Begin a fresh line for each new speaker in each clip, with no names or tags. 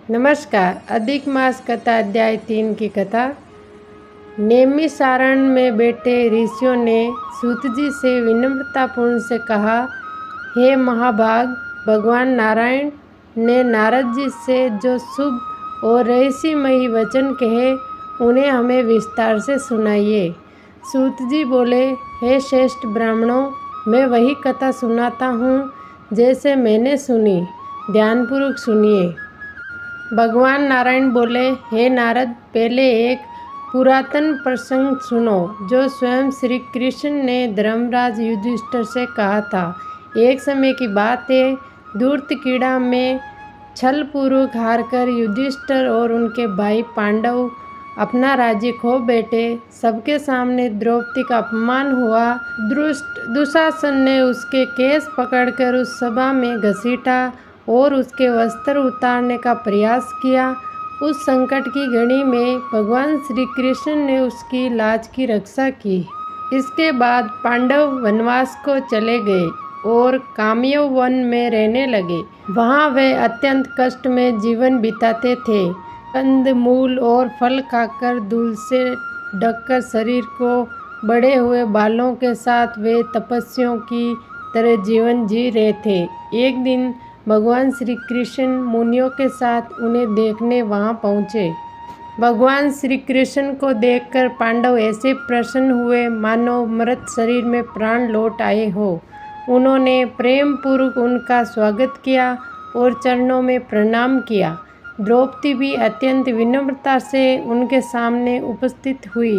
नमस्कार। अधिक मास कथा अध्याय 3 की कथा। नैमिषारण्य में बैठे ऋषियों ने सूत जी से विनम्रतापूर्ण से कहा, हे महाभाग, भगवान नारायण ने नारद जी से जो शुभ और रहस्यमयी वचन कहे उन्हें हमें विस्तार से सुनाइए। सूत जी बोले, हे श्रेष्ठ ब्राह्मणों, मैं वही कथा सुनाता हूँ जैसे मैंने सुनी, ध्यानपूर्वक सुनिए। भगवान नारायण बोले, हे नारद, पहले एक पुरातन प्रसंग सुनो जो स्वयं श्री कृष्ण ने धर्मराज युधिष्ठिर से कहा था। एक समय की बात है, धूर्तक्रीड़ा में छलपूर्वक हारकर युधिष्ठिर और उनके भाई पांडव अपना राज्य खो बैठे। सबके सामने द्रौपदी का अपमान हुआ। दुशासन ने उसके केस पकड़कर उस सभा में घसीटा और उसके वस्त्र उतारने का प्रयास किया। उस संकट की घड़ी में भगवान श्री कृष्ण ने उसकी लाज की रक्षा की। इसके बाद पांडव वनवास को चले गए और काम्य वन में रहने लगे। वहाँ वे अत्यंत कष्ट में जीवन बिताते थे। कंद मूल और फल खाकर धूल से ढककर शरीर को बढ़े हुए बालों के साथ वे तपस्वियों की तरह जीवन जी रहे थे। एक दिन भगवान श्री कृष्ण मुनियों के साथ उन्हें देखने वहां पहुँचे। भगवान श्री कृष्ण को देखकर पांडव ऐसे प्रसन्न हुए मानो मृत शरीर में प्राण लौट आए हो। उन्होंने प्रेम पूर्वक उनका स्वागत किया और चरणों में प्रणाम किया। द्रौपदी भी अत्यंत विनम्रता से उनके सामने उपस्थित हुई।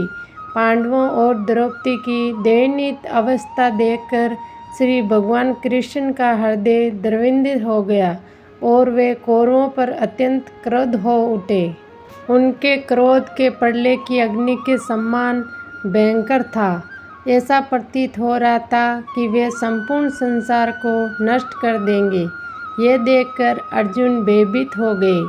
पांडवों और द्रौपदी की दयनीय अवस्था देखकर श्री भगवान कृष्ण का हृदय द्रवित हो गया और वे कौरवों पर अत्यंत क्रुद्ध हो उठे। उनके क्रोध के प्रलय की अग्नि के समान भयंकर था। ऐसा प्रतीत हो रहा था कि वे संपूर्ण संसार को नष्ट कर देंगे। यह देखकर अर्जुन भयभीत हो गए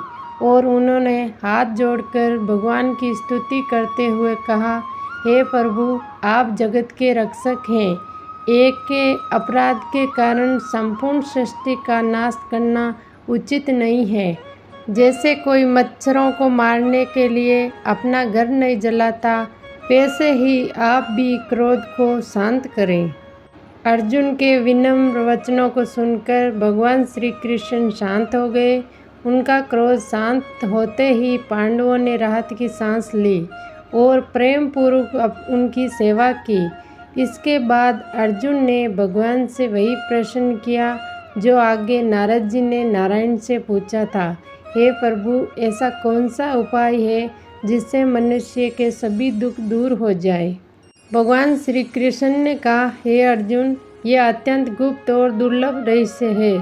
और उन्होंने हाथ जोड़कर भगवान की स्तुति करते हुए कहा, हे प्रभु, आप जगत के रक्षक हैं। एक के अपराध के कारण संपूर्ण सृष्टि का नाश करना उचित नहीं है। जैसे कोई मच्छरों को मारने के लिए अपना घर नहीं जलाता, वैसे ही आप भी क्रोध को शांत करें। अर्जुन के विनम्र वचनों को सुनकर भगवान श्री कृष्ण शांत हो गए। उनका क्रोध शांत होते ही पांडवों ने राहत की सांस ली और प्रेम पूर्वक उनकी सेवा की। इसके बाद अर्जुन ने भगवान से वही प्रश्न किया जो आगे नारद जी ने नारायण से पूछा था, हे प्रभु, ऐसा कौन सा उपाय है जिससे मनुष्य के सभी दुख दूर हो जाए। भगवान श्री कृष्ण ने कहा, हे अर्जुन, यह अत्यंत गुप्त और दुर्लभ रहस्य है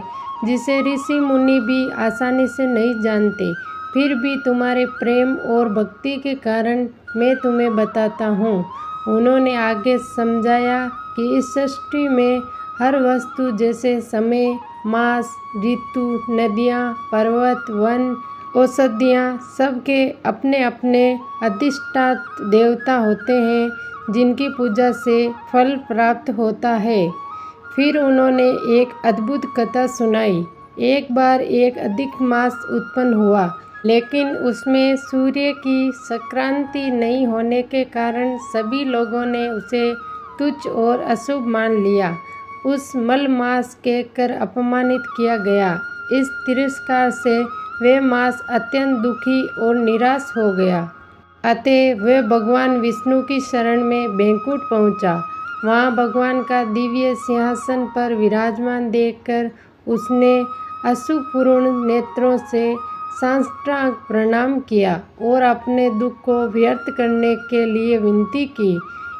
जिसे ऋषि मुनि भी आसानी से नहीं जानते। फिर भी तुम्हारे प्रेम और भक्ति के कारण मैं तुम्हें बताता हूँ। उन्होंने आगे समझाया कि इस सृष्टि में हर वस्तु जैसे समय, मास, ऋतु, नदियाँ, पर्वत, वन, औषधियाँ, सबके अपने अपने अधिष्ठात्र देवता होते हैं जिनकी पूजा से फल प्राप्त होता है। फिर उन्होंने एक अद्भुत कथा सुनाई। एक बार एक अधिक मास उत्पन्न हुआ, लेकिन उसमें सूर्य की संक्रांति नहीं होने के कारण सभी लोगों ने उसे तुच्छ और अशुभ मान लिया। उस मल मास कहकर अपमानित किया गया। इस तिरस्कार से वह मास अत्यंत दुखी और निराश हो गया। अतः वह भगवान विष्णु की शरण में बैंकुंठ पहुंचा। वहां भगवान का दिव्य सिंहासन पर विराजमान देखकर उसने अश्रुपूर्ण नेत्रों से साष्टांग प्रणाम किया और अपने दुख को व्यर्थ करने के लिए विनती की।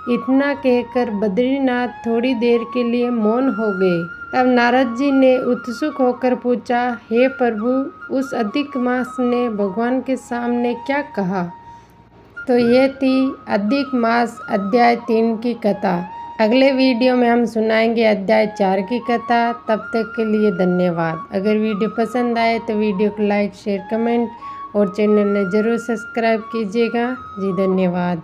इतना कहकर बद्रीनाथ थोड़ी देर के लिए मौन हो गए। तब नारद जी ने उत्सुक होकर पूछा, हे प्रभु, उस अधिक मास ने भगवान के सामने क्या कहा। तो ये थी अधिक मास अध्याय 3 की कथा। अगले वीडियो में हम सुनाएंगे अध्याय 4 की कथा। तब तक के लिए धन्यवाद। अगर वीडियो पसंद आए तो वीडियो को लाइक, शेयर, कमेंट और चैनल ने ज़रूर सब्सक्राइब कीजिएगा। जी धन्यवाद।